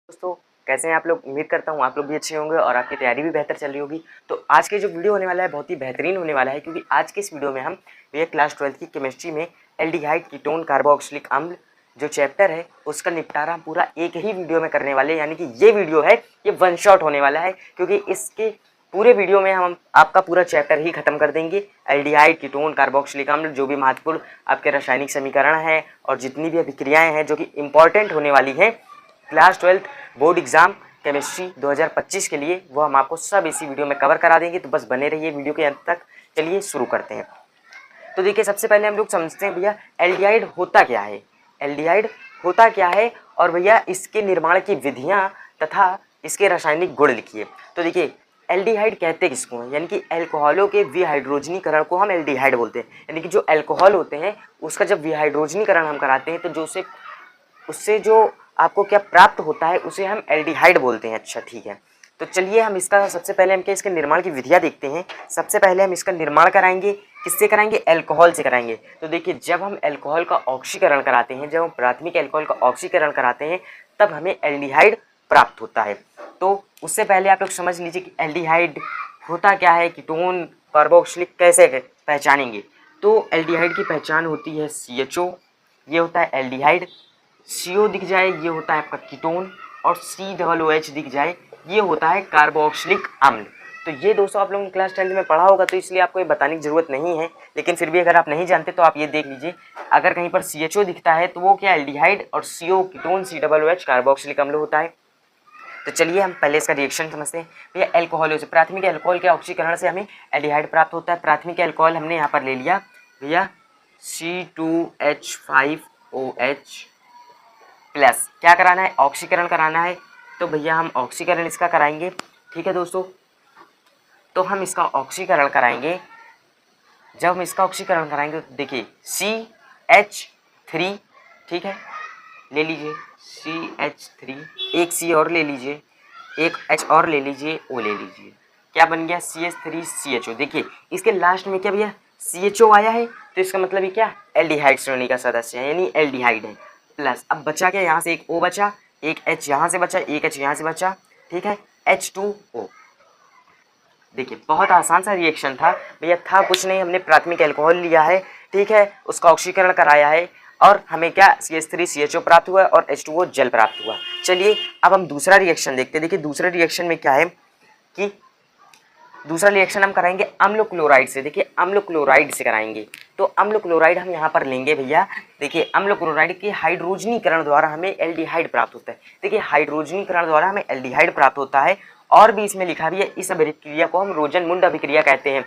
दोस्तों, कैसे हैं आप लोग। उम्मीद करता हूँ आप लोग भी अच्छे होंगे और आपकी तैयारी भी बेहतर चल रही होगी। तो आज के जो वीडियो होने वाला है बहुत ही बेहतरीन होने वाला है, क्योंकि आज के इस वीडियो में हम भैया क्लास 12th की केमिस्ट्री में एल्डिहाइड कीटोन कार्बोक्सिलिक अम्ल जो चैप्टर है उसका निपटारा पूरा एक ही वीडियो में करने वाले, यानी कि ये वीडियो है ये वन शॉट होने वाला है, क्योंकि इसके पूरे वीडियो में हम आपका पूरा चैप्टर ही खत्म कर देंगे। एल्डिहाइड कीटोन कार्बोक्सिलिक अम्ल जो भी महत्वपूर्ण आपके रासायनिक समीकरण है और जितनी भी अभिक्रियाएं हैं जो कि इंपॉर्टेंट होने वाली हैं class 12th board exam chemistry 2025 के लिए, वो हम आपको सब इसी वीडियो में कवर करा देंगे। तो बस बने रहिए वीडियो के अंत तक। चलिए शुरू करते हैं। तो देखिए, सबसे पहले हम लोग समझते हैं भैया एल्डिहाइड होता क्या है। एल्डिहाइड होता क्या है और भैया इसके निर्माण की विधियां तथा इसके रासायनिक गुण लिखिए। तो देखिए, एल्डिहाइड कहते किसको हैं, यानी कि एल्कोहलों के विहाइड्रोजनीकरण को हम एल्डिहाइड बोलते हैं। यानी कि जो एल्कोहल होते हैं उसका जब विहाइड्रोजनीकरण हम कराते हैं तो जो उससे जो आपको क्या प्राप्त होता है उसे हम एल्डिहाइड बोलते हैं। अच्छा ठीक है, तो चलिए हम इसका सबसे पहले हम क्या इसके निर्माण की विधियां देखते हैं। सबसे पहले हम इसका निर्माण कराएंगे, किससे कराएंगे, एल्कोहल से कराएंगे। तो देखिए, जब हम एल्कोहल का ऑक्सीकरण कराते हैं, जब हम प्राथमिक एल्कोहल का ऑक्सीकरण कराते हैं तब हमें एल्डिहाइड प्राप्त होता है। तो उससे पहले आप लोग समझ लीजिए कि एल्डिहाइड होता क्या है, कीटोन कार्बोक्सिलिक कैसे पहचानेंगे। तो एल्डिहाइड की पहचान होती है CHO, ये होता है एल्डिहाइड। CO दिख जाए ये होता है आपका कीटोन, और COOH दिख जाए ये होता है कार्बोक्सिलिक अम्ल। तो ये दोस्तों आप लोगों ने क्लास 10th में पढ़ा होगा, तो इसलिए आपको ये बताने की जरूरत नहीं है, लेकिन फिर भी अगर आप नहीं जानते तो आप ये देख लीजिए। अगर कहीं पर CHO दिखता है तो वो क्या एल्डिहाइड, और CO कीटोन, COOH कार्बोक्सिलिक अम्ल होता है। तो चलिए हम पहले इसका रिएक्शन समझते हैं। भैया एल्कोहलों से, प्राथमिक एल्कोहल के ऑक्सीकरण से हमें एल्डिहाइड प्राप्त होता है। प्राथमिक एल्कोहल हमने यहाँ पर ले लिया भैया C2H5OH प्लस, क्या कराना है, ऑक्सीकरण कराना है। तो भैया हम ऑक्सीकरण इसका कराएंगे। ठीक है दोस्तों, तो हम इसका ऑक्सीकरण कराएंगे। जब हम इसका ऑक्सीकरण कराएंगे तो देखिए CH3, ठीक है, ले लीजिए CH3, एक C और ले लीजिए, एक H और ले लीजिए, O ले लीजिए। क्या बन गया, CH3CHO। देखिए इसके लास्ट में क्या भैया CHO आया है, तो इसका मतलब ये क्या एल्डिहाइड श्रेणी का सदस्य है, यानी एल्डिहाइड है। प्लस अब बचा क्या, यहाँ से एक O बचा, एक H यहाँ से बचा, एक H यहाँ से बचा, ठीक है, H2O। देखिए बहुत आसान सा रिएक्शन था भैया, था कुछ नहीं, हमने प्राथमिक एल्कोहल लिया है, ठीक है, उसका ऑक्सीकरण कराया है और हमें क्या CH3CHO प्राप्त हुआ और H2O जल प्राप्त हुआ। चलिए अब हम दूसरा रिएक्शन देखते हैं। देखिए दूसरे रिएक्शन में क्या है कि दूसरा रिएक्शन हम कराएंगे अम्ल क्लोराइड से। देखिए अम्ल क्लोराइड से कराएंगे, तो अम्ल क्लोराइड हम यहाँ पर लेंगे भैया। देखिए अम्ल क्लोराइड के हाइड्रोजनीकरण द्वारा हमें एल्डिहाइड प्राप्त होता है। देखिए हाइड्रोजनीकरण द्वारा हमें एल्डिहाइड प्राप्त होता है, और भी इसमें लिखा भी है, इस अभिक्रिया को हम रोजन-मुंड अभिक्रिया कहते हैं।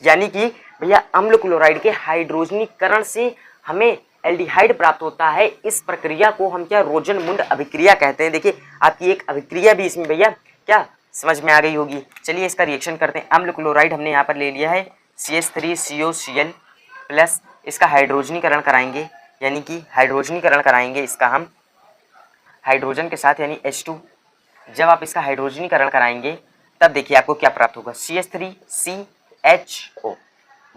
यानी कि भैया अम्ल क्लोराइड के हाइड्रोजनीकरण से हमें एल्डिहाइड प्राप्त होता है। इस प्रक्रिया को हम क्या रोजन-मुंड अभिक्रिया कहते हैं। देखिए आपकी एक अभिक्रिया भी इसमें भैया क्या समझ में आ गई होगी। चलिए इसका रिएक्शन करते हैं। अम्ल क्लोराइड हमने यहाँ पर ले लिया है CH3COCl प्लस, इसका हाइड्रोजनीकरण कराएंगे, यानी कि हाइड्रोजनीकरण कराएंगे इसका हम हाइड्रोजन के साथ, यानी H2। जब आप इसका हाइड्रोजनीकरण कराएंगे तब देखिए आपको क्या प्राप्त होगा, CH3CHO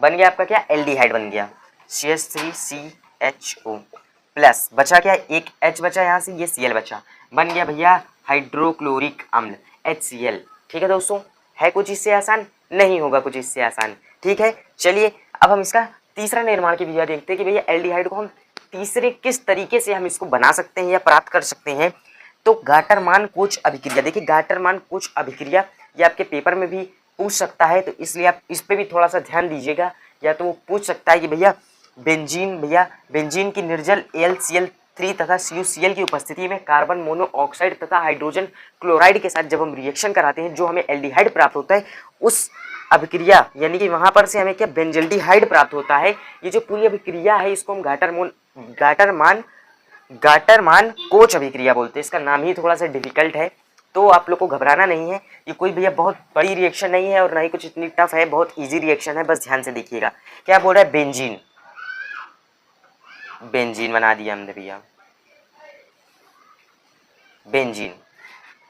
बन गया आपका क्या एल्डिहाइड बन गया, CH3CHO प्लस बचा क्या, एक H बचा, यहाँ से ये Cl बचा, बन गया भैया हाइड्रोक्लोरिक अम्ल HCl। ठीक है दोस्तों, है कुछ इससे आसान, नहीं होगा कुछ इससे आसान। ठीक है, चलिए अब हम इसका तीसरा निर्माण की विधियां देखते हैं कि भैया एल्डिहाइड को हम तीसरे किस तरीके से हम इसको बना सकते हैं या प्राप्त कर सकते हैं। तो गाटरमान कोच अभिक्रिया। देखिए गाटरमान कोच अभिक्रिया ये आपके पेपर में भी पूछ सकता है, तो इसलिए आप इस पे भी थोड़ा सा ध्यान दीजिएगा। या तो वो पूछ सकता है कि भैया बेंजीन की निर्जल AlCl3 तथा CuCl की उपस्थिति में कार्बन मोनोऑक्साइड तथा हाइड्रोजन क्लोराइड के साथ जब हम रिएक्शन कराते हैं जो हमें एल्डिहाइड प्राप्त होता है, उस अभिक्रिया यानी कि वहां पर से हमें क्या बेंजल्डिहाइड प्राप्त होता है। ये जो पूरी अभिक्रिया है इसको हम गाटरमान कोच अभिक्रिया बोलते हैं। इसका नाम ही थोड़ा सा डिफिकल्ट है, तो आप लोग को घबराना नहीं है। ये कोई भैया बहुत बड़ी रिएक्शन नहीं है और ना ही कुछ इतनी टफ है, बहुत इजी रिएक्शन है, बस ध्यान से देखिएगा। क्या बोल रहा है, बेंजीन बना दिया हमने भैया, बेंजीन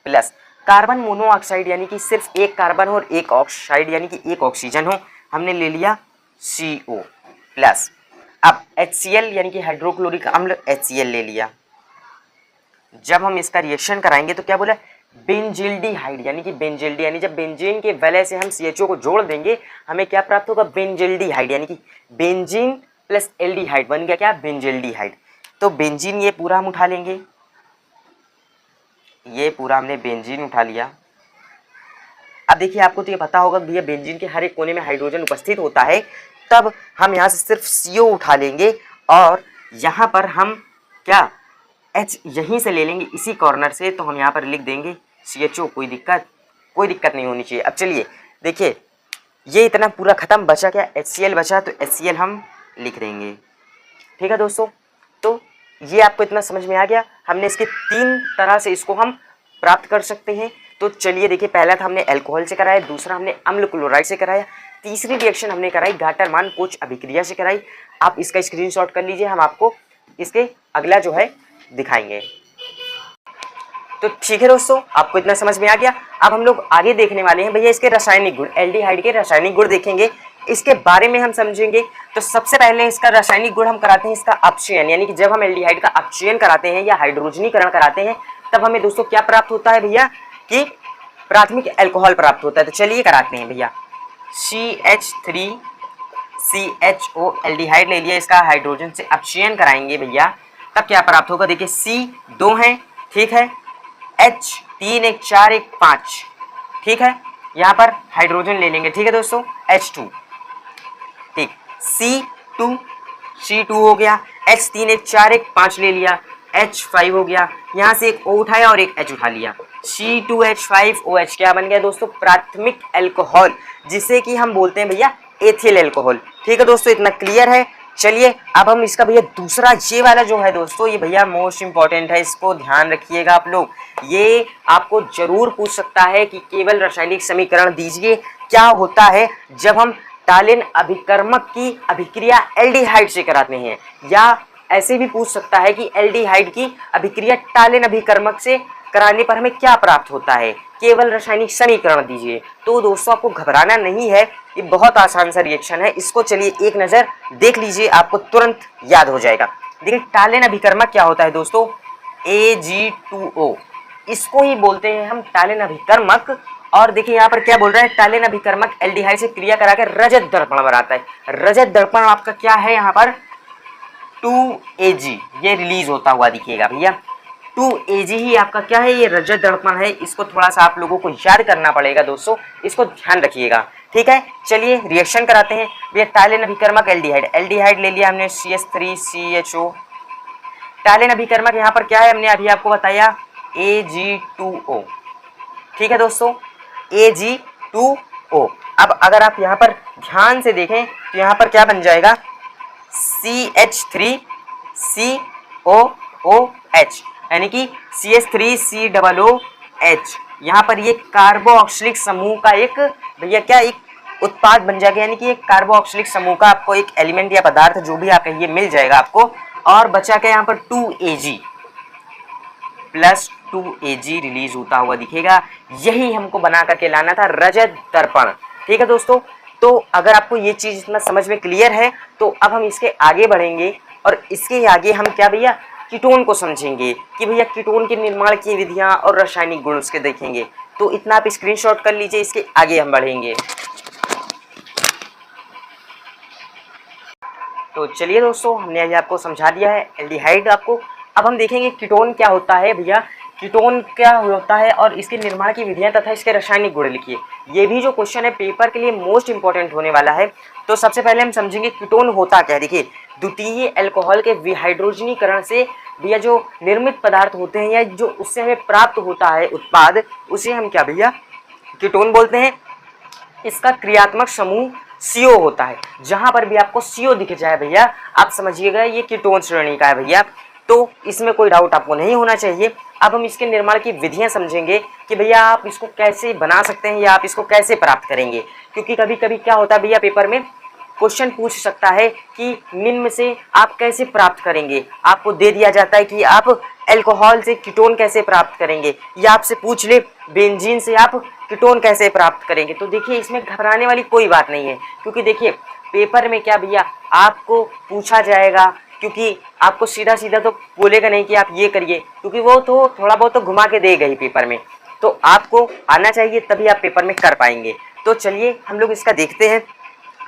प्लस कार्बन मोनोऑक्साइड, यानी कि सिर्फ एक कार्बन और एक ऑक्साइड यानी कि एक ऑक्सीजन हो, हमने ले लिया CO प्लस। अब HCl यानी कि हाइड्रोक्लोरिक अम्ल HCl ले लिया। जब हम इसका रिएक्शन कराएंगे तो क्या बोला, बेंजिल्डिहाइड, यानी कि बेंजिल्डी, यानी जब बेंजीन के वलय से हम CHO को जोड़ देंगे हमें क्या प्राप्त होगा, बेंजिल्डिहाइड, यानी कि बेंजीन प्लस एल्डिहाइड बन गया क्या, बेंजिल्डिहाइड। तो बेंजीन ये पूरा हम उठा लेंगे, ये पूरा हमने बेंजीन उठा लिया। अब देखिए आपको तो ये पता होगा भैया बेंजीन के हर एक कोने में हाइड्रोजन उपस्थित होता है, तब हम यहाँ से सिर्फ CO उठा लेंगे और यहाँ पर हम क्या H यहीं से ले लेंगे इसी कॉर्नर से, तो हम यहाँ पर लिख देंगे CHO, कोई दिक्कत नहीं होनी चाहिए। अब चलिए देखिए ये इतना पूरा खत्म, बचा क्या, HCl बचा, तो HCl हम लिख देंगे। ठीक है दोस्तों, तो ये आपको इतना समझ में आ गया। हमने इसके 3 तरह से इसको हम प्राप्त कर सकते हैं। तो चलिए देखिए, पहला था हमने अल्कोहल से कराया, दूसरा हमने अम्ल क्लोराइड से कराया, तीसरी रिएक्शन हमने कराई गाटरमान कोच अभिक्रिया से कराई। आप इसका स्क्रीनशॉट कर लीजिए, हम आपको इसके अगला जो है दिखाएंगे। तो ठीक है दोस्तों, आपको इतना समझ में आ गया। अब हम लोग आगे देखने वाले हैं भैया इसके रासायनिक गुण, एल्डिहाइड के रासायनिक गुण देखेंगे, इसके बारे में हम समझेंगे। तो सबसे पहले इसका रासायनिक गुण हम कराते हैं इसका अपचयन, यानी कि जब हम एल्डिहाइड का अपचयन कराते हैं या हाइड्रोजनीकरण कराते हैं तब हमें दोस्तों क्या प्राप्त होता है भैया, कि प्राथमिक अल्कोहल प्राप्त होता है। तो चलिए कराते हैं भैया, CH3CHO एल्डिहाइड ले लिया, इसका हाइड्रोजन से अपचयन कराएंगे भैया, तब क्या प्राप्त होगा, देखिए C 2 है, ठीक है, H 3 1 4 1 5, ठीक है, यहाँ पर हाइड्रोजन ले लेंगे, ठीक है दोस्तों, H2, ठीक, C2 हो गया, H 3 1 4 1 5 ले लिया, H5 हो गया, यहाँ से एक O उठाया और एक H उठा लिया, C2H5OH क्या बन गया दोस्तों, प्राथमिक अल्कोहल, जिसे कि हम बोलते हैं भैया एथिल अल्कोहल। ठीक है दोस्तों, इतना क्लियर है। चलिए अब हम इसका भैया दूसरा ये वाला जो है दोस्तों, ये भैया मोस्ट इंपॉर्टेंट है, इसको ध्यान रखिएगा आप लोग। ये आपको जरूर पूछ सकता है कि केवल रासायनिक समीकरण दीजिए, क्या होता है जब हम टालिन अभिकर्मक की अभिक्रिया एल्डिहाइड से कराते हैं, या ऐसे भी पूछ सकता है कि एल्डिहाइड की अभिक्रिया टालिन अभिकर्मक से कराने पर हमें क्या प्राप्त होता है, केवल रासायनिक समीकरण दीजिए। तो दोस्तों आपको घबराना नहीं है, ये बहुत आसान सा रिएक्शन है, इसको चलिए एक नज़र देख लीजिए, आपको तुरंत याद हो जाएगा। देखिए टालिन अभिकर्मक क्या होता है दोस्तों, Ag2O, इसको ही बोलते हैं हम टालिन अभिकर्मक। और देखिए यहाँ पर क्या बोल रहा है, टालिन अभिकर्मक एल्डिहाइड से क्रिया कराकर रजत दर्पण बनाता है। रजत दर्पण आपका क्या है, यहाँ पर 2Ag ये रिलीज होता हुआ दिखेगा भैया, 2Ag ही आपका क्या है, ये रजत दर्पण है। इसको थोड़ा सा आप लोगों को याद करना पड़ेगा दोस्तों, इसको ध्यान रखिएगा, ठीक है। चलिए रिएक्शन कराते हैं भैया, टालिन अभिकर्मक एल्डिहाइड ले लिया हमने CH3CHO, टालिन अभिकर्मक यहाँ पर क्या है, हमने अभी आपको बताया Ag2O, ठीक है दोस्तों, Ag2O। अब अगर आप यहाँ पर ध्यान से देखें तो यहाँ पर क्या बन जाएगा, CH3COOH, यानी कि CH3COOH। यहाँ पर ये कार्बोक्सिलिक समूह का एक भैया क्या एक उत्पाद बन जाएगा, यानी कि एक कार्बोक्सिलिक समूह का आपको एक एलिमेंट या पदार्थ जो भी आप कहिए मिल जाएगा आपको। और बचा क्या यहाँ पर 2Ag प्लस 2Ag रिलीज होता हुआ दिखेगा, यही हमको बना करके लाना था रजत दर्पण। ठीक है दोस्तों, तो अगर आपको ये चीज़ इतना समझ में क्लियर है तो अब हम इसके आगे बढ़ेंगे और इसके आगे हम क्या भैया कीटोन को समझेंगे कि भैया कीटोन के निर्माण की विधियां और रासायनिक गुण उसके देखेंगे। तो इतना आप स्क्रीनशॉट कर लीजिए, इसके आगे हम बढ़ेंगे। तो चलिए दोस्तों, हमने अभी आपको समझा दिया है एल्डिहाइड आपको। अब हम देखेंगे कीटोन क्या होता है भैया, कीटोन क्या होता है और इसके निर्माण की विधियां तथा इसके रासायनिक गुण लिखिए। ये भी जो क्वेश्चन है पेपर के लिए मोस्ट इंपॉर्टेंट होने वाला है। तो सबसे पहले हम समझेंगे कीटोन होता क्या है। देखिए द्वितीय अल्कोहल के विहाइड्रोजनीकरण से भैया जो निर्मित पदार्थ होते हैं या जो उससे हमें प्राप्त होता है उत्पाद, उसे हम क्या भैया कीटोन बोलते हैं। इसका क्रियात्मक समूह CO होता है। जहां पर भी आपको CO दिख जाए भैया आप समझिएगा ये कीटोन श्रेणी का है भैया, तो इसमें कोई डाउट आपको नहीं होना चाहिए। अब हम इसके निर्माण की विधियां समझेंगे कि भैया आप इसको कैसे बना सकते हैं या आप इसको कैसे प्राप्त करेंगे, क्योंकि कभी कभी क्या होता है भैया पेपर में क्वेश्चन पूछ सकता है कि निम्न से आप कैसे प्राप्त करेंगे। आपको दे दिया जाता है कि आप अल्कोहल से कीटोन कैसे प्राप्त करेंगे, या आपसे पूछ ले बेंजीन से आप कीटोन कैसे प्राप्त करेंगे। तो देखिए इसमें घबराने वाली कोई बात नहीं है, क्योंकि देखिए पेपर में क्या भैया आपको पूछा जाएगा क्योंकि आपको सीधा सीधा तो बोलेगा नहीं कि आप ये करिए, क्योंकि वो तो थोड़ा बहुत तो घुमा के देगा ही पेपर में। तो आपको आना चाहिए, तभी आप पेपर में कर पाएंगे। तो चलिए हम लोग इसका देखते हैं।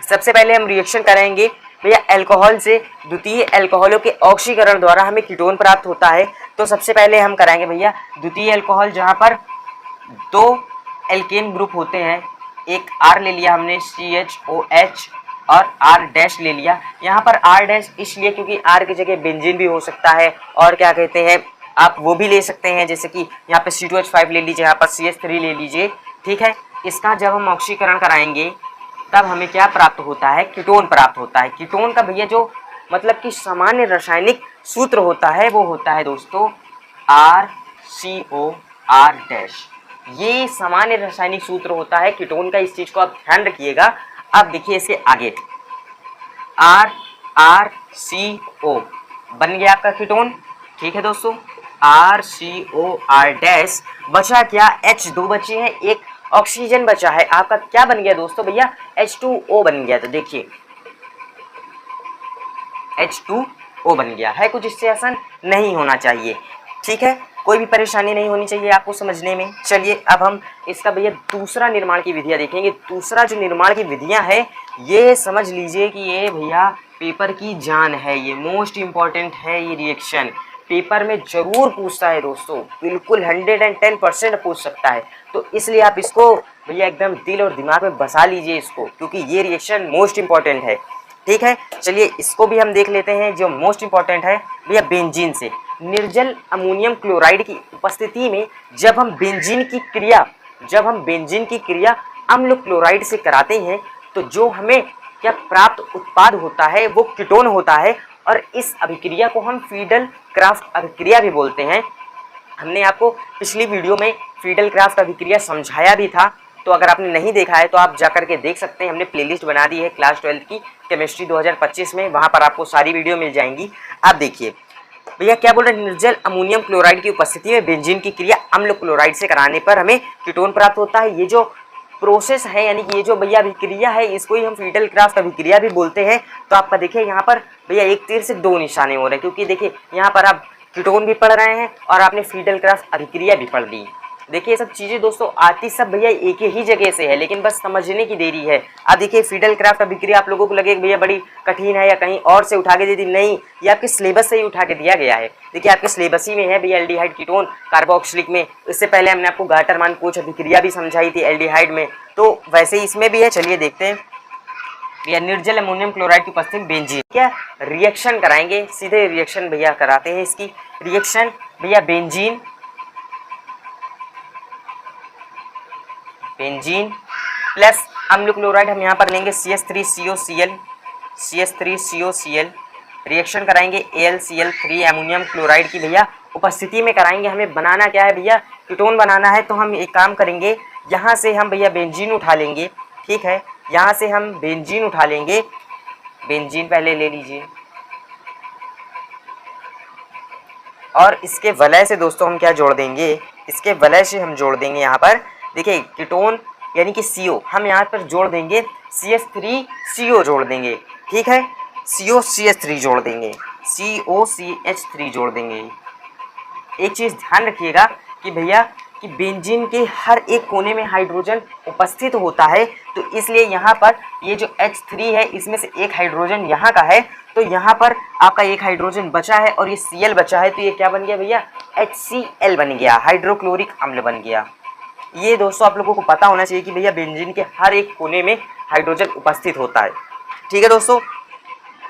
सबसे पहले हम रिएक्शन कराएंगे भैया अल्कोहल से द्वितीय अल्कोहलों के ऑक्सीकरण द्वारा हमें कीटोन प्राप्त होता है। तो सबसे पहले हम कराएंगे भैया द्वितीय अल्कोहल, जहाँ पर दो एल्केन ग्रुप होते हैं। एक R ले लिया हमने CHOH और R डैश ले लिया। यहाँ पर R डैश इसलिए क्योंकि R की जगह बेंजीन भी हो सकता है, और क्या कहते हैं आप वो भी ले सकते हैं, जैसे कि यहाँ पे C2H5 ले लीजिए, यहाँ पर CH3 ले लीजिए। ठीक है, इसका जब हम ऑक्सीकरण कराएंगे तब हमें क्या प्राप्त होता है, कीटोन प्राप्त होता है। कीटोन का भैया जो मतलब कि सामान्य रासायनिक सूत्र होता है वो होता है दोस्तों RCOR डैश। ये सामान्य रासायनिक सूत्र होता है कीटोन का, इस चीज को आप ध्यान रखिएगा। अब देखिए इसके आगे RCO बन गया आपका कीटोन। ठीक है दोस्तों, RCOR डैश बचा क्या, H2 बचे हैं, एक ऑक्सीजन बचा है। आपका क्या बन गया दोस्तों भैया, H2O बन गया। तो देखिए H2O बन गया है, कुछ इससे आसान नहीं होना चाहिए। ठीक है, कोई भी परेशानी नहीं होनी चाहिए आपको समझने में। चलिए अब हम इसका भैया दूसरा निर्माण की विधियां देखेंगे। दूसरा जो निर्माण की विधियां है ये समझ लीजिए कि ये भैया पेपर की जान है, ये मोस्ट इम्पॉर्टेंट है। ये रिएक्शन पेपर में जरूर पूछता है दोस्तों, बिल्कुल 110% पूछ सकता है। तो इसलिए आप इसको भैया एकदम दिल और दिमाग में बसा लीजिए इसको, क्योंकि ये रिएक्शन मोस्ट इम्पॉर्टेंट है। ठीक है, चलिए इसको भी हम देख लेते हैं। जो मोस्ट इम्पॉर्टेंट है भैया बेंजीन से निर्जल अमोनियम क्लोराइड की उपस्थिति में जब हम बेंजीन की क्रिया अम्ल क्लोराइड से कराते हैं तो जो हमें क्या प्राप्त उत्पाद होता है वो कीटोन होता है। और इस अभिक्रिया को हम फीडल क्राफ्ट अभिक्रिया भी बोलते हैं। हमने आपको पिछली वीडियो में फीडल क्राफ्ट अभिक्रिया समझाया भी था, तो अगर आपने नहीं देखा है तो आप जाकर के देख सकते हैं। हमने प्लेलिस्ट बना दी है क्लास 12 की केमिस्ट्री 2025 में, वहाँ पर आपको सारी वीडियो मिल जाएंगी। आप देखिए भैया क्या बोल रहे हैं, निर्जल अमोनियम क्लोराइड की उपस्थिति में बेंजीन की क्रिया अम्ल क्लोराइड से कराने पर हमें कीटोन प्राप्त होता है। ये जो प्रोसेस है यानी कि ये जो भैया अभिक्रिया है इसको ही हम फीडल क्राफ्ट अभिक्रिया भी बोलते हैं। तो आपका देखिए यहाँ पर भैया एक तीर से दो निशाने हो रहे हैं, क्योंकि देखिए यहाँ पर आप कीटोन भी पढ़ रहे हैं और आपने फीडल क्राफ्ट अभिक्रिया भी पढ़ ली। देखिए ये सब चीज़ें दोस्तों आती सब भैया एक ही जगह से है, लेकिन बस समझने की देरी है। अब देखिए फीडल क्राफ्ट अभिक्रिया आप लोगों को लगे भैया बड़ी कठिन है या कहीं और से उठा के दे दी, नहीं, ये आपके सिलेबस से ही उठा के दिया गया है। देखिए आपके सिलेबस ही में है भैया एल्डिहाइड कीटोन कार्बोक्सिलिक में। इससे पहले हमने आपको गाटरमान कोच अभिक्रिया भी समझाई थी एल्डिहाइड में, तो वैसे ही इसमें भी है। चलिए देखते हैं भैया निर्जल अमोनियम क्लोराइड की उपस्थिति में बेंजीन क्या रिएक्शन कराएंगे। सीधे रिएक्शन भैया कराते हैं। इसकी रिएक्शन भैया बेंजीन प्लस अम्ल क्लोराइड हम यहाँ पर लेंगे CH3COCl रिएक्शन कराएंगे AlCl3 अमोनियम क्लोराइड की भैया उपस्थिति में कराएंगे। हमें बनाना क्या है भैया, कीटोन बनाना है। तो हम एक काम करेंगे, यहाँ से हम भैया बेंजीन उठा लेंगे। ठीक है, यहाँ से हम बेंजीन उठा लेंगे। बेंजीन पहले ले लीजिए और इसके वलय से दोस्तों हम क्या जोड़ देंगे, इसके वलय से हम जोड़ देंगे यहाँ पर देखिए कीटोन यानी कि CO हम यहाँ पर जोड़ देंगे CH3CO जोड़ देंगे। ठीक है, COCH3 जोड़ देंगे, COCH3 जोड़ देंगे। एक चीज़ ध्यान रखिएगा कि भैया कि बेंजीन के हर एक कोने में हाइड्रोजन उपस्थित होता है, तो इसलिए यहाँ पर ये जो H3 है इसमें से एक हाइड्रोजन यहाँ का है, तो यहाँ पर आपका एक हाइड्रोजन बचा है और ये Cl बचा है, तो ये क्या बन गया भैया HCl बन गया, हाइड्रोक्लोरिक अम्ल बन गया। ये दोस्तों आप लोगों को पता होना चाहिए कि भैया बेंजीन के हर एक कोने में हाइड्रोजन उपस्थित होता है। ठीक है दोस्तों,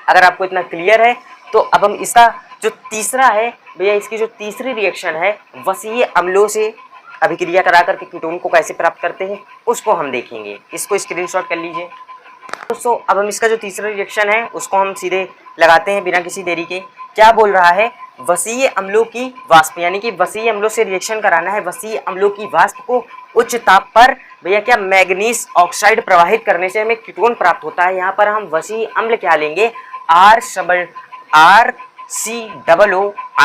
अगर आपको इतना क्लियर है तो अब हम इसका जो तीसरा है भैया, इसकी जो तीसरी रिएक्शन है वसीय अम्लों से अभिक्रिया करा करके कीटोन को कैसे प्राप्त करते हैं उसको हम देखेंगे। इसको स्क्रीनशॉट कर लीजिए दोस्तों। अब हम इसका जो तीसरा रिएक्शन है उसको हम सीधे लगाते हैं बिना किसी देरी के। क्या बोल रहा है, वसीय अम्लों की वाष्प यानी कि वसीय अम्लों से रिएक्शन कराना है। वसीय अम्लों की वाष्प को उच्च ताप पर भैया क्या मैग्नीज ऑक्साइड प्रवाहित करने से हमें कीटोन प्राप्त होता है। यहाँ पर हम वसीय अम्ल क्या लेंगे, RCOO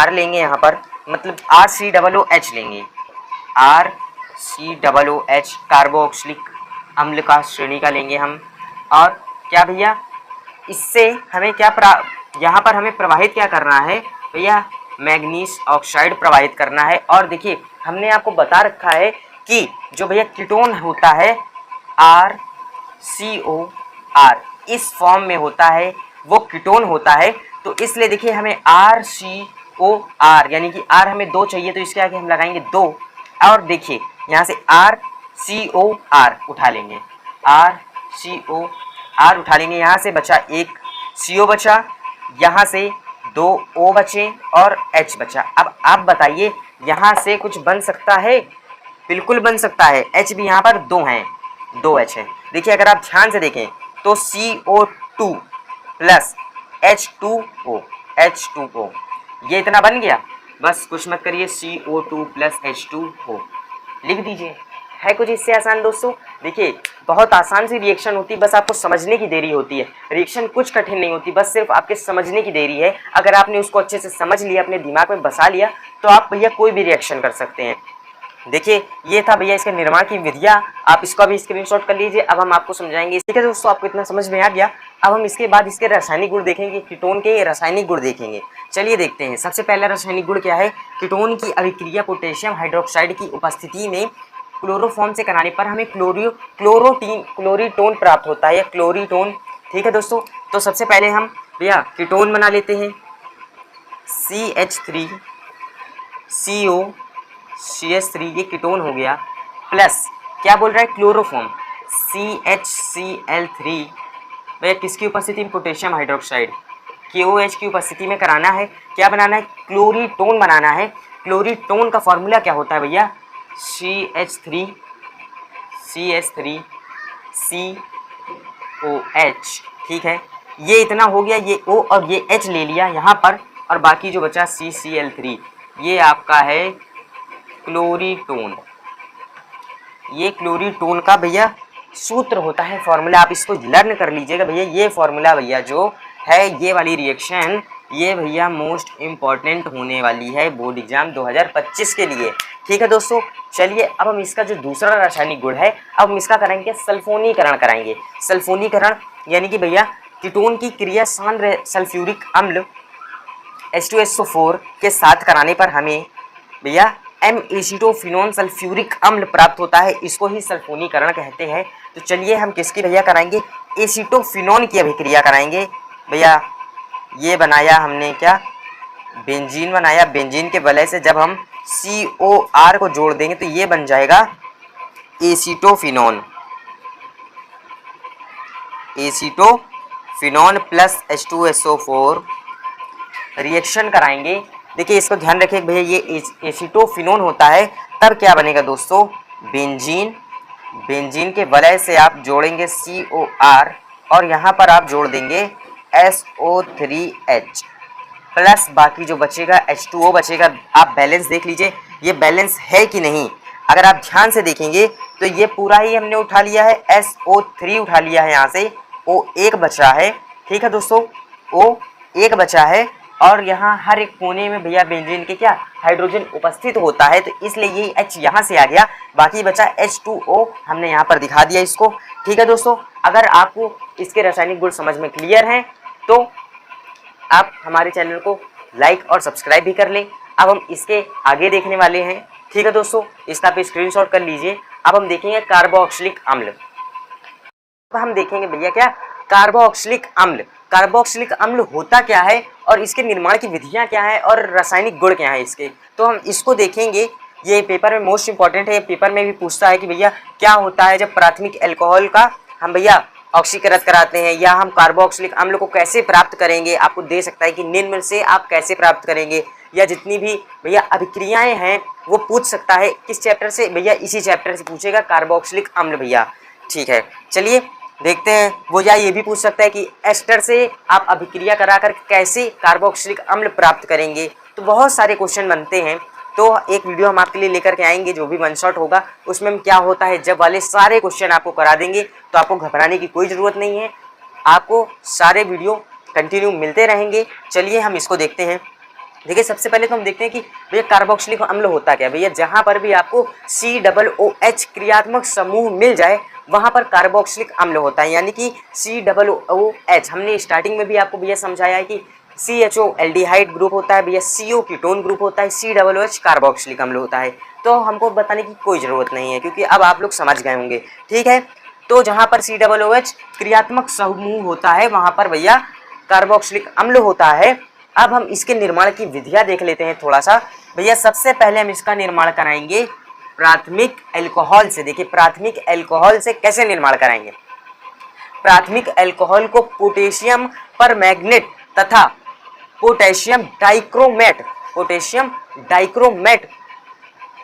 लेंगे, यहाँ पर मतलब RCOOH लेंगे, RCOOH कार्बोक्सिलिक अम्ल का श्रेणी का लेंगे हम। और क्या भैया इससे हमें क्या यहाँ पर हमें प्रवाहित क्या करना है भैया, मैग्नीज ऑक्साइड प्रवाहित करना है। और देखिए हमने आपको बता रखा है कि जो भैया कीटोन होता है RCOR इस फॉर्म में होता है, वो कीटोन होता है। तो इसलिए देखिए हमें RCOR यानी कि R हमें 2 चाहिए, तो इसके आगे हम लगाएंगे 2। और देखिए यहाँ से RCOR उठा लेंगे, RCOR उठा लेंगे, यहाँ से बचा एक CO बचा, यहाँ से 2 O बचे और H बचा। अब आप बताइए यहाँ से कुछ बन सकता है? बिल्कुल बन सकता है। H भी यहाँ पर 2 हैं, 2 H है। देखिए अगर आप ध्यान से देखें तो CO2 प्लस H2O ये इतना बन गया। बस कुछ मत करिए, CO2 प्लस H2O लिख दीजिए। है कुछ इससे आसान दोस्तों? देखिए बहुत आसान सी रिएक्शन होती है, बस आपको समझने की देरी होती है। रिएक्शन कुछ कठिन नहीं होती, बस सिर्फ आपके समझने की देरी है। अगर आपने उसको अच्छे से समझ लिया, अपने दिमाग में बसा लिया, तो आप भैया कोई भी रिएक्शन कर सकते हैं। देखिए ये था भैया इसके निर्माण की विधियाँ, आप इसको भी स्क्रीनशॉट कर लीजिए। अब हम आपको समझाएंगे। ठीक है दोस्तों, आपको इतना समझ में आ गया। अब हम इसके बाद इसके रासायनिक गुण देखेंगे, कीटोन के रासायनिक गुण देखेंगे। चलिए देखते हैं। सबसे पहला रासायनिक गुण क्या है? कीटोन की अभिक्रिया पोटेशियम हाइड्रोक्साइड की उपस्थिति में क्लोरोफॉर्म से कराने पर हमें क्लोरीटोन प्राप्त होता है, या क्लोरीटोन। ठीक है दोस्तों, तो सबसे पहले हम भैया कीटोन बना लेते हैं। CH3CO CH3 ये कीटोन हो गया, प्लस क्या बोल रहा है? क्लोरोफॉर्म CHCl3 भैया किसकी उपस्थिति में? पोटेशियम हाइड्रोक्साइड KOH की उपस्थिति में कराना है। क्या बनाना है? क्लोरीटोन बनाना है। क्लोरीटोन का फॉर्मूला क्या होता है भैया? CH3COH। ठीक है, ये इतना हो गया, ये O और ये H ले लिया यहाँ पर, और बाकी जो बचा CCl3 ये आपका है क्लोरीटोन। ये क्लोरीटोन का भैया सूत्र होता है, फॉर्मूला। आप इसको लर्न कर लीजिएगा भैया। ये फॉर्मूला भैया जो है, ये वाली रिएक्शन ये भैया मोस्ट इम्पॉर्टेंट होने वाली है बोर्ड एग्जाम 2025 के लिए। ठीक है दोस्तों, चलिए अब हम इसका जो दूसरा रासायनिक गुण है, अब हम इसका कराएंगे सल्फोनीकरण कराएंगे। सल्फोनीकरण यानी कि भैया कीटोन की क्रिया सांद्र सल्फ्यूरिक अम्ल H2SO4 के साथ कराने पर हमें भैया एसीटोफिनोन सल्फ्यूरिक अम्ल प्राप्त होता है। इसको ही सल्फोनीकरण कहते हैं। तो चलिए हम किसकी भैया कराएंगे? एसीटोफिनोन की अभिक्रिया कराएंगे भैया। ये बनाया हमने क्या? बेंजीन बनाया। बेंजीन के वलय से जब हम COR को जोड़ देंगे तो ये बन जाएगा acetophenone. Acetophenone plus H2SO4 reaction कराएंगे। देखिए इसको ध्यान रखिए भैया, ये एसीटोफिनोन होता है, तब क्या बनेगा दोस्तों? बेंजीन। बेंजीन के वलय से आप जोड़ेंगे COR और यहाँ पर आप जोड़ देंगे SO3H प्लस बाकी जो बचेगा H2O बचेगा। आप बैलेंस देख लीजिए ये बैलेंस है कि नहीं। अगर आप ध्यान से देखेंगे तो ये पूरा ही हमने उठा लिया है, SO3 उठा लिया है, यहाँ से O1 बचा है। ठीक है दोस्तों, O1 बचा है, और यहाँ हर एक कोने में भैया बेंजीन के क्या हाइड्रोजन उपस्थित होता है, तो इसलिए ये H यहाँ से आ गया। बाकी बचा H2O, हमने यहाँ पर दिखा दिया इसको। ठीक है दोस्तों, अगर आपको इसके रासायनिक गुण समझ में क्लियर हैं तो आप हमारे चैनल को लाइक और सब्सक्राइब भी कर लें। अब हम इसके आगे देखने वाले हैं। ठीक है दोस्तों, इसका आप स्क्रीनशॉट कर लीजिए। अब हम देखेंगे कार्बोक्सिलिक अम्ल। अब हम देखेंगे भैया क्या? कार्बोक्सिलिक अम्ल। कार्बोक्सिलिक अम्ल होता क्या है और इसके निर्माण की विधियां क्या है और रासायनिक गुण क्या है इसके, तो हम इसको देखेंगे। ये पेपर में मोस्ट इंपॉर्टेंट है। पेपर में भी पूछता है कि भैया क्या होता है जब प्राथमिक अल्कोहल का हम भैया ऑक्सीकृत कराते हैं, या हम कार्बोक्सिलिक अम्ल को कैसे प्राप्त करेंगे। आपको दे सकता है कि निम्न से आप कैसे प्राप्त करेंगे, या जितनी भी भैया अभिक्रियाएं हैं वो पूछ सकता है। किस चैप्टर से भैया? इसी चैप्टर से पूछेगा, कार्बोक्सिलिक अम्ल भैया। ठीक है, चलिए देखते हैं वो। या ये भी पूछ सकता है कि एस्टर से आप अभिक्रिया कराकर कैसे कार्बोक्सिलिक अम्ल प्राप्त करेंगे। तो बहुत सारे क्वेश्चन बनते हैं, तो एक वीडियो हम आपके लिए लेकर के आएंगे जो भी वन शॉट होगा, उसमें हम क्या होता है जब वाले सारे क्वेश्चन आपको करा देंगे। तो आपको घबराने की कोई ज़रूरत नहीं है, आपको सारे वीडियो कंटिन्यू मिलते रहेंगे। चलिए हम इसको देखते हैं। देखिए सबसे पहले तो हम देखते हैं कि भैया कार्बोक्सिलिक अम्ल होता क्या भैया। जहाँ पर भी आपको COOH क्रियात्मक समूह मिल जाए वहाँ पर कार्बोक्सिलिक अम्ल होता है, यानी कि COOH। हमने स्टार्टिंग में भी आपको भैया समझाया है कि CHO एल्डिहाइड ग्रुप होता है भैया, CO कीटोन ग्रुप होता है, COOH कार्बोक्सिलिक अम्ल होता है। तो हमको बताने की कोई ज़रूरत नहीं है क्योंकि अब आप लोग समझ गए होंगे, ठीक है। तो जहाँ पर COOH क्रियात्मक समूह होता है वहाँ पर भैया कार्बोक्सिलिक अम्ल होता है। अब हम इसके निर्माण की विधियाँ देख लेते हैं थोड़ा सा भैया। सबसे पहले हम इसका निर्माण कराएंगे प्राथमिक अल्कोहल से। देखिए प्राथमिक अल्कोहल से कैसे निर्माण कराएंगे। प्राथमिक अल्कोहल को पोटेशियम परमैंगनेट तथा पोटेशियम डाइक्रोमेट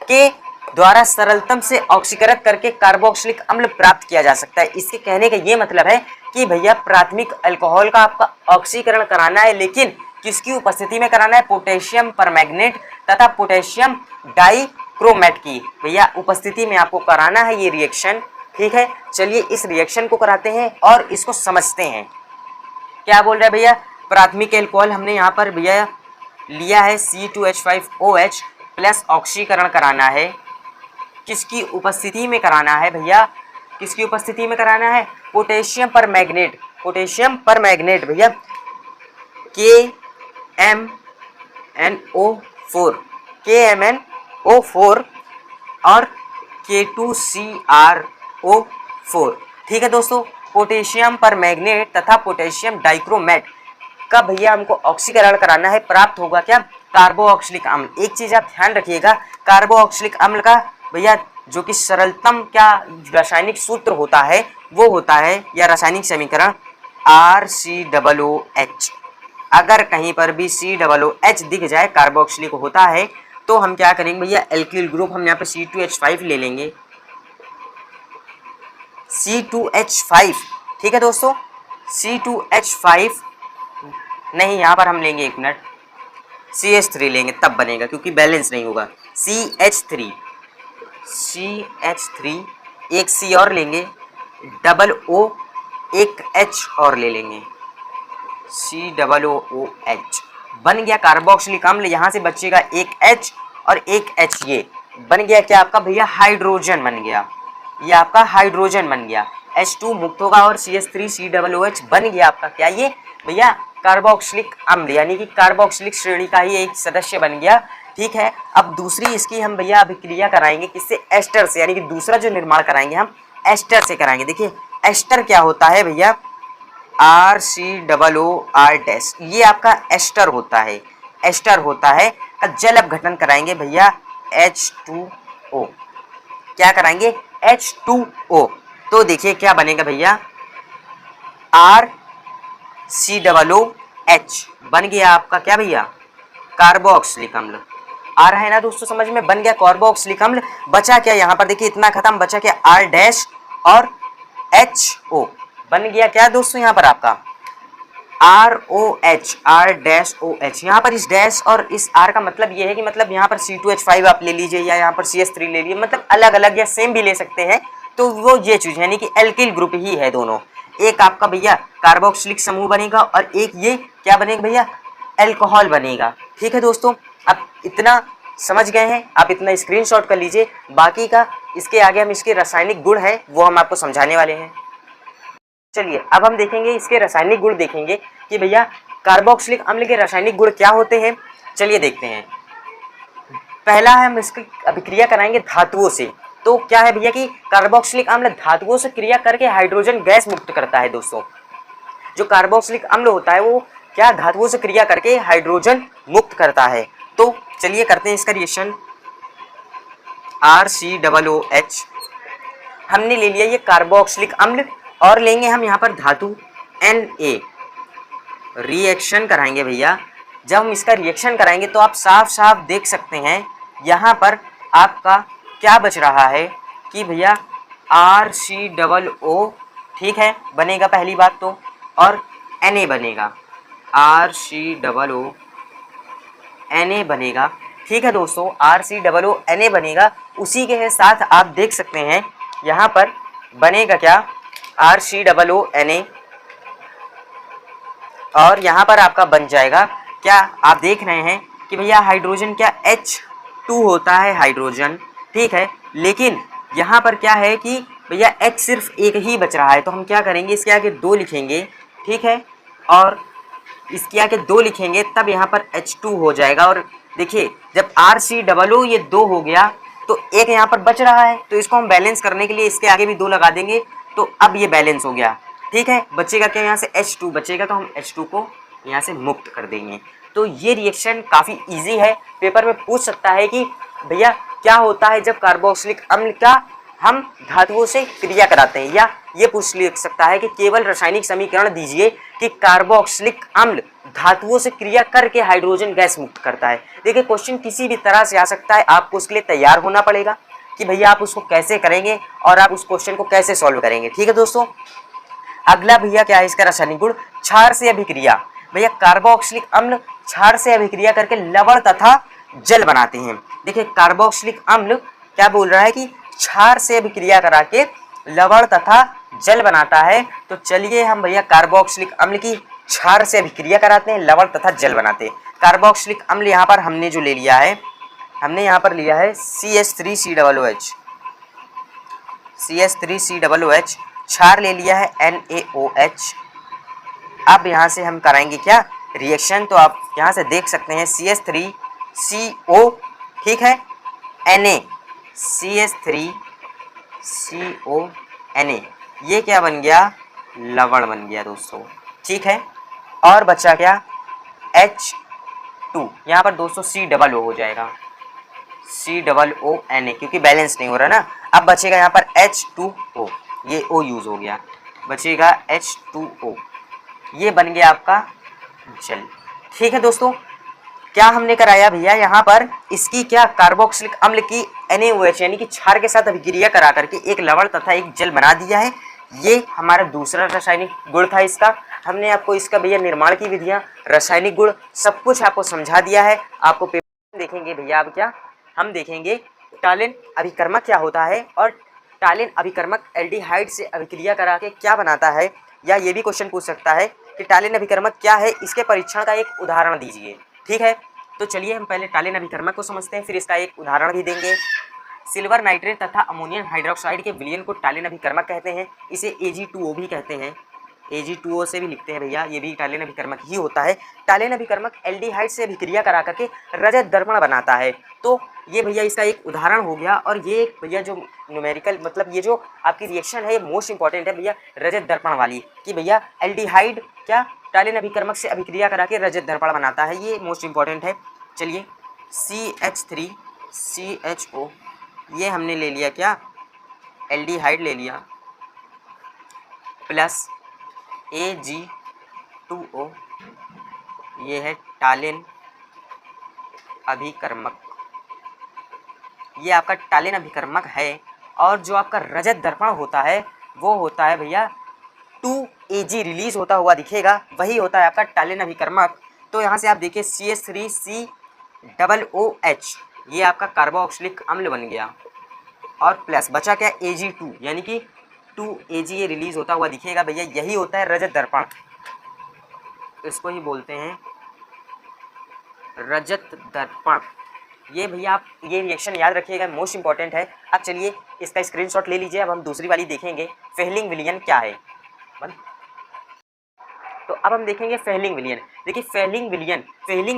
के द्वारा सरलतम से ऑक्सीकृत करके कार्बोक्सिलिक अम्ल प्राप्त किया जा सकता है। इसके कहने का ये मतलब है कि भैया प्राथमिक अल्कोहल का आपका ऑक्सीकरण कराना है, लेकिन किसकी उपस्थिति में कराना है, पोटेशियम परमैंगनेट तथा पोटेशियम डाइक्रोमेट की भैया उपस्थिति में आपको कराना है ये रिएक्शन, ठीक है। चलिए इस रिएक्शन को कराते हैं और इसको समझते हैं। क्या बोल रहा है भैया, प्राथमिक अल्कोहल हमने यहाँ पर भैया लिया है C2H5OH प्लस ऑक्सीकरण कराना है। किसकी उपस्थिति में कराना है भैया, किसकी उपस्थिति में कराना है, पोटेशियम परमैंगनेट भैया KMnO4 और K2CrO4, ठीक है दोस्तों। पोटेशियम परमैंगनेट तथा पोटेशियम डाइक्रोमेट का भैया हमको ऑक्सीकरण कराना है, प्राप्त होगा क्या, कार्बोऑक्सिलिक अम्ल। एक चीज आप ध्यान रखिएगा, कार्बोऑक्सिलिक अम्ल का भैया जो कि सरलतम क्या रासायनिक सूत्र होता है वो होता है या रासायनिक समीकरण RCOOH। अगर कहीं पर भी COOH दिख जाए कार्बोक्सिलिक होता है तो हम क्या करेंगे भैया, एल्किल ग्रुप हम यहाँ पे C2H5 ले लेंगे, C2H5, ठीक है दोस्तों। C2H5 नहीं, यहाँ पर हम लेंगे, एक मिनट, CH3 लेंगे तब बनेगा क्योंकि बैलेंस नहीं होगा। CH3 एक C और लेंगे, डबल O एक H और ले लेंगे, COOH बन गया कार्बोक्सिलिक अम्ल। यहाँ से बचेगा एक H और एक H, ये बन गया क्या आपका भैया, हाइड्रोजन बन गया, ये आपका हाइड्रोजन बन गया। H2 मुक्त होगा और CH3 COOH बन गया आपका क्या, ये भैया कार्बोक्सिलिक अम्ल, यानी कि कार्बोक्सिलिक श्रेणी का ही एक सदस्य बन गया, ठीक है। अब दूसरी इसकी हम भैया अभिक्रिया कराएंगे किससे, एस्टर से, यानी कि दूसरा जो निर्माण कराएंगे हम एस्टर से कराएंगे। देखिए एस्टर क्या होता है भैया, RCOOR डैश, ये आपका एस्टर होता है, एस्टर होता है। जल अपघटन कराएंगे भैया H2O, क्या कराएंगे, H2O। तो देखिए क्या बनेगा भैया, RCOOH बन गया आपका क्या भैया, कार्बोक्सिलिक अम्ल। आ रहा है ना दोस्तों समझ में, बन गया कार्बोक्सिलिक अम्ल। बचा क्या यहाँ पर, देखिए इतना खत्म, बचा क्या, R डैश और HO बन गया क्या दोस्तों, यहाँ पर आपका ROH, R डैश OH। यहाँ पर इस डैश और इस R का मतलब ये है कि मतलब यहाँ पर C2H5 आप ले लीजिए या यहाँ पर CH3 ले लीजिए, मतलब अलग अलग या सेम भी ले सकते हैं। तो वो ये चीज यानी कि एल्किल ग्रुप ही है दोनों। एक आपका भैया कार्बोक्सिलिक समूह बनेगा और एक ये क्या बनेगा भैया, अल्कोहल बनेगा, ठीक है दोस्तों। अब इतना समझ गए हैं, आप इतना स्क्रीनशॉट कर लीजिए। बाकी का इसके आगे हम इसके रासायनिक गुण हैं वो हम आपको समझाने वाले हैं। चलिए अब हम देखेंगे इसके रासायनिक गुण, देखेंगे कि भैया कार्बोक्सिलिक अम्ल के रासायनिक गुण क्या होते हैं। चलिए देखते हैं। पहला है हम इसकी अभिक्रिया कराएंगे धातुओं से। तो क्या है भैया कि कार्बोक्सिलिक अम्ल धातुओं से क्रिया करके हाइड्रोजन गैस मुक्त करता है दोस्तों। जो कार्बोक्सिलिक अम्ल होता है वो क्या धातुओं से क्रिया करके हाइड्रोजन मुक्त करता है। तो चलिए करते हैं इसका रिएक्शन। RCOOH हमने ले लिया ये कार्बोक्सिलिक अम्ल और लेंगे हम यहाँ पर धातु Na। रिएक्शन कराएंगे भैया। जब हम इसका रिएक्शन कराएंगे तो आप साफ साफ देख सकते हैं यहाँ पर आपका क्या बच रहा है कि भैया RCOO, ठीक है, बनेगा पहली बात तो, और Na बनेगा, RCOO Na बनेगा, ठीक है दोस्तों, RCOO Na बनेगा। उसी के साथ आप देख सकते हैं यहाँ पर बनेगा क्या, RCOO Na, और यहाँ पर आपका बन जाएगा क्या, आप देख रहे हैं कि भैया हाइड्रोजन क्या H2 होता है हाइड्रोजन, ठीक है। लेकिन यहाँ पर क्या है कि भैया H सिर्फ एक ही बच रहा है, तो हम क्या करेंगे इसके आगे 2 लिखेंगे, ठीक है। और इसके आगे 2 लिखेंगे तब यहाँ पर H2 हो जाएगा। और देखिए जब RCOO ये 2 हो गया तो एक यहाँ पर बच रहा है, तो इसको हम बैलेंस करने के लिए इसके आगे भी 2 लगा देंगे, तो अब ये बैलेंस हो गया। ठीक है, बचेगा क्या, यहाँ से H2 बचेगा, तो हम H2 को यहाँ से मुक्त कर देंगे। तो ये रिएक्शन काफ़ी इजी है, पेपर में पूछ सकता है कि भैया क्या होता है जब कार्बोक्सिलिक अम्ल का हम धातुओं से क्रिया कराते हैं, या ये पूछ लिख सकता है कि केवल रासायनिक समीकरण दीजिए कि कार्बोक्सिलिक अम्ल धातुओं से क्रिया करके हाइड्रोजन गैस मुक्त करता है। देखिए क्वेश्चन किसी भी तरह से आ सकता है, आपको उसके लिए तैयार होना पड़ेगा कि भैया आप उसको कैसे करेंगे और आप उस क्वेश्चन को कैसे सॉल्व करेंगे। ठीक है दोस्तों, अगला भैया क्या है इसका रासायनिक गुण, क्षार से अभिक्रिया। भैया कार्बोक्सिलिक अम्ल क्षार से अभिक्रिया करके लवण तथा जल बनाते हैं। देखिए कार्बोक्सिलिक अम्ल क्या बोल रहा है कि क्षार से अभिक्रिया करा के लवण तथा जल बनाता है। तो चलिए हम भैया कार्बोक्सिलिक अम्ल की क्षार से अभिक्रिया कराते हैं, लवण तथा जल बनाते हैं। कार्बोक्सिलिक अम्ल यहाँ पर हमने जो ले लिया है, हमने यहाँ पर लिया है CH3COOH, CH3COOH, क्षार ले लिया है NaOH। अब यहाँ से हम कराएंगे क्या रिएक्शन, तो आप यहाँ से देख सकते हैं CH3CO, ठीक है, Na, CH3CO Na, ये क्या बन गया, लवण बन गया दोस्तों। ठीक है, और बचा क्या H2, यहाँ पर दोस्तों COO हो जाएगा, COONA, क्योंकि बैलेंस नहीं हो रहा ना। अब बचेगा यहाँ पर H2O, ये O यूज हो गया, बचेगा H2O, ये बन गया आपका जल। ठीक है दोस्तों, क्या हमने कराया भैया यहाँ पर इसकी क्या कार्बोक्सिलिक अम्ल की NaOH यानी कि क्षार के साथ अभिक्रिया करा करके एक लवण तथा एक जल बना दिया है। ये हमारा दूसरा रासायनिक गुण था इसका। हमने आपको इसका भैया निर्माण की विधियाँ, रासायनिक गुण सब कुछ आपको समझा दिया है। आपको पेपर देखेंगे भैया, अब क्या हम देखेंगे टालिन अभिकर्मक क्या होता है, और टालिन अभिकर्मक एल्डिहाइड से अभिक्रिया करा के क्या बनाता है, या ये भी क्वेश्चन पूछ सकता है कि टालिन अभिकर्मक क्या है, इसके परीक्षण का एक उदाहरण दीजिए। ठीक है, तो चलिए हम पहले टालिन अभिकर्मक को समझते हैं, फिर इसका एक उदाहरण भी देंगे। सिल्वर नाइट्रेट तथा अमोनियम हाइड्रोक्साइड के विलयन को टालिन अभिकर्मक कहते हैं। इसे Ag2O भी कहते हैं, Ag2O से भी लिखते हैं भैया, ये भी टालिन अभिकर्मक ही होता है। टालिन अभिकर्मक एल्डिहाइड से अभिक्रिया करा करके रजत दर्पण बनाता है। तो ये भैया इसका एक उदाहरण हो गया। और ये भैया जो न्यूमेरिकल मतलब ये जो आपकी रिएक्शन है ये मोस्ट इंपॉर्टेंट है भैया, रजत दर्पण वाली, कि भैया एल्डिहाइड क्या टालिन अभिकर्मक से अभिक्रिया करा के रजत दर्पण बनाता है, ये मोस्ट इंपॉर्टेंट है। चलिए CH3CHO, ये हमने ले लिया क्या एल्डिहाइड ले लिया, प्लस Ag2O, ये है टालिन अभिकर्मक, ये आपका टालिन अभिकर्मक है। और जो आपका रजत दर्पण होता है वो होता है भैया 2Ag रिलीज होता हुआ दिखेगा, वही होता है आपका टालिन अभिकर्मक। तो यहाँ से आप देखिए CH3COOH, ये आपका कार्बोक्सिलिक अम्ल बन गया, और प्लस बचा क्या Ag2, यानी कि 2Ag ये रिलीज होता हुआ दिखेगा भैया, यही होता है रजत दर्पण, इसको ही बोलते हैं रजत दर्पण। ये भैया आप ये रिएक्शन याद रखिएगा, मोस्ट इंपॉर्टेंट है। अब चलिए इसका स्क्रीनशॉट ले लीजिए, अब हम दूसरी वाली देखेंगे फेहलिंग विलयन क्या है। तो अब हम देखेंगे फेहलिंग विलयन। देखिए फेहलिंग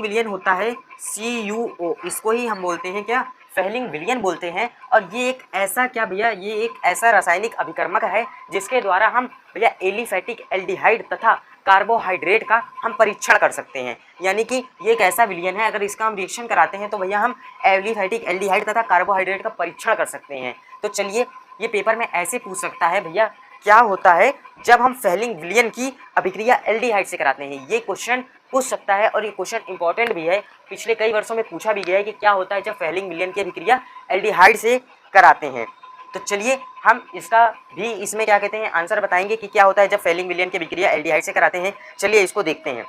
विलयन होता है CuO, इसको ही हम बोलते हैं क्या फेहलिंग विलयन बोलते हैं। और ये एक ऐसा क्या भैया, ये एक ऐसा रासायनिक अभिकर्मक है जिसके द्वारा हम भैया एलिफैटिक एल्डिहाइड तथा कार्बोहाइड्रेट का हम परीक्षण कर सकते हैं। यानी कि ये एक ऐसा विलयन है, अगर इसका हम रिएक्शन कराते हैं तो भैया हम एलिफैटिक एल्डिहाइड तथा कार्बोहाइड्रेट का परीक्षण कर सकते हैं। तो चलिए ये पेपर में ऐसे पूछ सकता है भैया क्या होता है जब हम फेहलिंग विलयन की अभिक्रिया एल्डिहाइड से कराते हैं, ये क्वेश्चन पूछ सकता है। और ये क्वेश्चन इंपॉर्टेंट भी है, पिछले कई वर्षों में पूछा भी गया है कि क्या होता है जब फेहलिंग विलयन की अभिक्रिया एल्डिहाइड से कराते हैं। तो चलिए हम इसका भी इसमें क्या कहते हैं आंसर बताएंगे कि क्या होता है जब फेहलिंग विलयन की अभिक्रिया एल्डिहाइड से कराते हैं। चलिए इसको देखते हैं।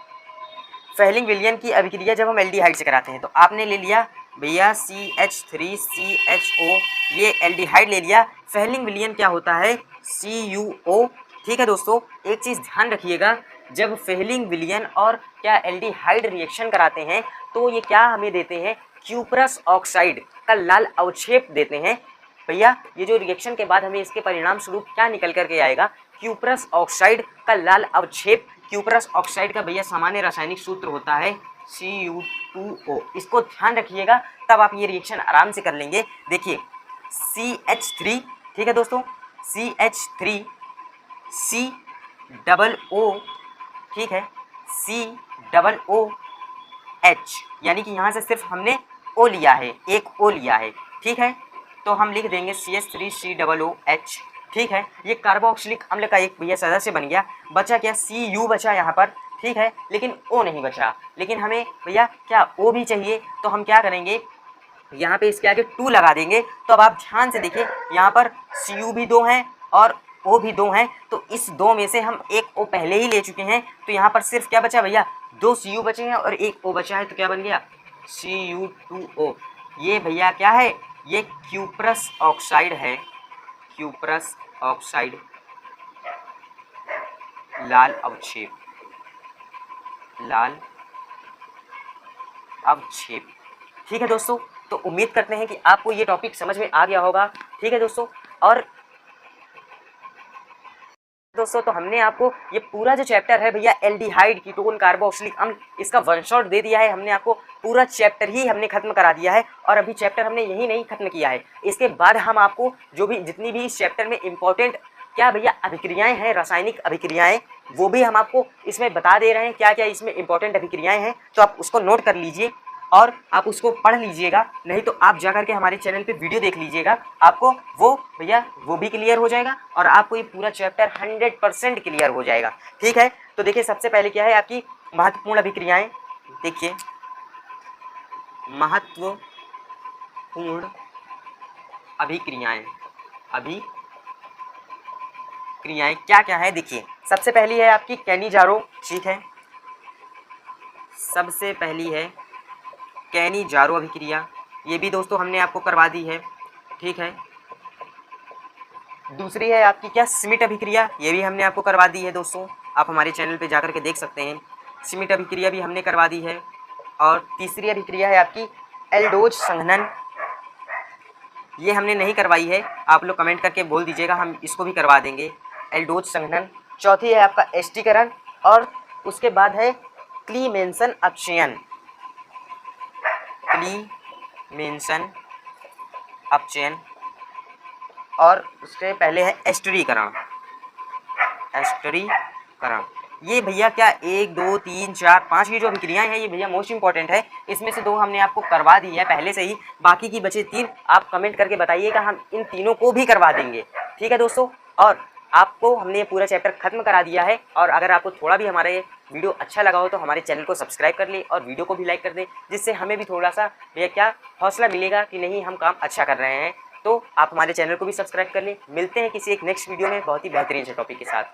फेहलिंग विलयन की अभिक्रिया जब हम एल्डिहाइड से कराते हैं, तो आपने ले लिया भैया CH3CHO, ये एल्डिहाइड ले लिया। फेहलिंग विलयन क्या होता है CuO। ठीक है दोस्तों, एक चीज़ ध्यान रखिएगा, जब फेहलिंग विलयन और क्या एल्डिहाइड रिएक्शन कराते हैं तो ये क्या हमें देते हैं, क्यूप्रस ऑक्साइड का लाल अवक्षेप देते हैं। भैया ये जो रिएक्शन के बाद हमें इसके परिणाम स्वरूप क्या निकल करके आएगा, क्यूप्रस ऑक्साइड का लाल अवक्षेप। क्यूपरस ऑक्साइड का भैया सामान्य रासायनिक सूत्र होता है Cu2O। इसको ध्यान रखिएगा, तब आप ये रिएक्शन आराम से कर लेंगे। देखिए CH3, ठीक है दोस्तों, CH3 COO, ठीक है, COOH, यानी कि यहाँ से सिर्फ हमने O लिया है, एक O लिया है, ठीक है। तो हम लिख देंगे CH3COOH, ठीक है। ये कार्बोक्सिलिक अम्ल का एक भैया सदस्य बन गया। बचा क्या, Cu बचा यहाँ पर, ठीक है, लेकिन O नहीं बचा। लेकिन हमें भैया क्या O भी चाहिए, तो हम क्या करेंगे, यहाँ पे इसके आगे 2 लगा देंगे। तो अब आप ध्यान से देखिए, यहाँ पर Cu भी 2 हैं और O भी 2 हैं, तो इस 2 में से हम एक O पहले ही ले चुके हैं, तो यहाँ पर सिर्फ क्या बचा भैया, 2 Cu बचे हैं और एक O बचा है, तो क्या बन गया, Cu2O। ये भैया क्या है, ये क्यूपरस ऑक्साइड है, क्यूपरस ऑक्साइड, लाल अवक्षेप, लाल अवक्षेप, ठीक है दोस्तों। तो उम्मीद करते हैं कि आपको ये टॉपिक समझ में आ गया होगा, ठीक है दोस्तों। और दोस्तों तो हमने आपको ये पूरा जो चैप्टर है भैया एल्डिहाइड कीटोन कार्बोक्सिलिक अम्ल, इसका वन शॉट दे दिया है। हमने आपको पूरा चैप्टर ही हमने खत्म करा दिया है, और अभी चैप्टर हमने यही नहीं खत्म किया है। इसके बाद हम आपको जो भी जितनी भी इस चैप्टर में इंपॉर्टेंट क्या भैया अभिक्रियाएं हैं, रासायनिक अभिक्रियाएं, वो भी हम आपको इसमें बता दे रहे हैं, क्या क्या इसमें इंपॉर्टेंट अभिक्रियाएं हैं। तो आप उसको नोट कर लीजिए और आप उसको पढ़ लीजिएगा, नहीं तो आप जाकर के हमारे चैनल पे वीडियो देख लीजिएगा, आपको वो भैया वो भी क्लियर हो जाएगा और आपको ये पूरा चैप्टर 100% क्लियर हो जाएगा, ठीक है। तो देखिए सबसे पहले क्या है आपकी महत्वपूर्ण अभिक्रियाएं। देखिए महत्वपूर्ण अभिक्रियाएं, अभिक्रियाएं क्या क्या है, देखिए सबसे पहली है आपकी कैनिजारो, ठीक है, सबसे पहली है कैनिजारो अभिक्रिया, ये भी दोस्तों हमने आपको करवा दी है, ठीक है। दूसरी है आपकी क्या श्मिट अभिक्रिया, ये भी हमने आपको करवा दी है दोस्तों, आप हमारे चैनल पे जाकर के देख सकते हैं। श्मिट अभिक्रिया भी हमने करवा दी है। और तीसरी अभिक्रिया है आपकी एल्डोज संघनन, ये हमने नहीं करवाई है, आप लोग कमेंट करके बोल दीजिएगा, हम इसको भी करवा देंगे, एल्डोज संघनन। चौथी है आपका एस्टीकरण, और उसके बाद है क्लीमेंसन अपचयन, क्लीमेंसन अपचयन, और उसके पहले है एस्टरीकरण, एस्टरीकरण। ये भैया क्या 1 2 3 4 5 की जो अभिक्रियाएं हैं, ये भैया मोस्ट इंपॉर्टेंट है। इसमें से 2 हमने आपको करवा दी है पहले से ही, बाकी की बचे 3 आप कमेंट करके बताइएगा, हम इन तीनों को भी करवा देंगे, ठीक है दोस्तों। और आपको हमने ये पूरा चैप्टर खत्म करा दिया है, और अगर आपको थोड़ा भी हमारा ये वीडियो अच्छा लगा हो तो हमारे चैनल को सब्सक्राइब कर ले और वीडियो को भी लाइक कर दे, जिससे हमें भी थोड़ा सा भैया क्या हौसला मिलेगा कि नहीं हम काम अच्छा कर रहे हैं। तो आप हमारे चैनल को भी सब्सक्राइब कर लें। मिलते हैं किसी एक नेक्स्ट वीडियो में बहुत ही बेहतरीन से टॉपिक के साथ।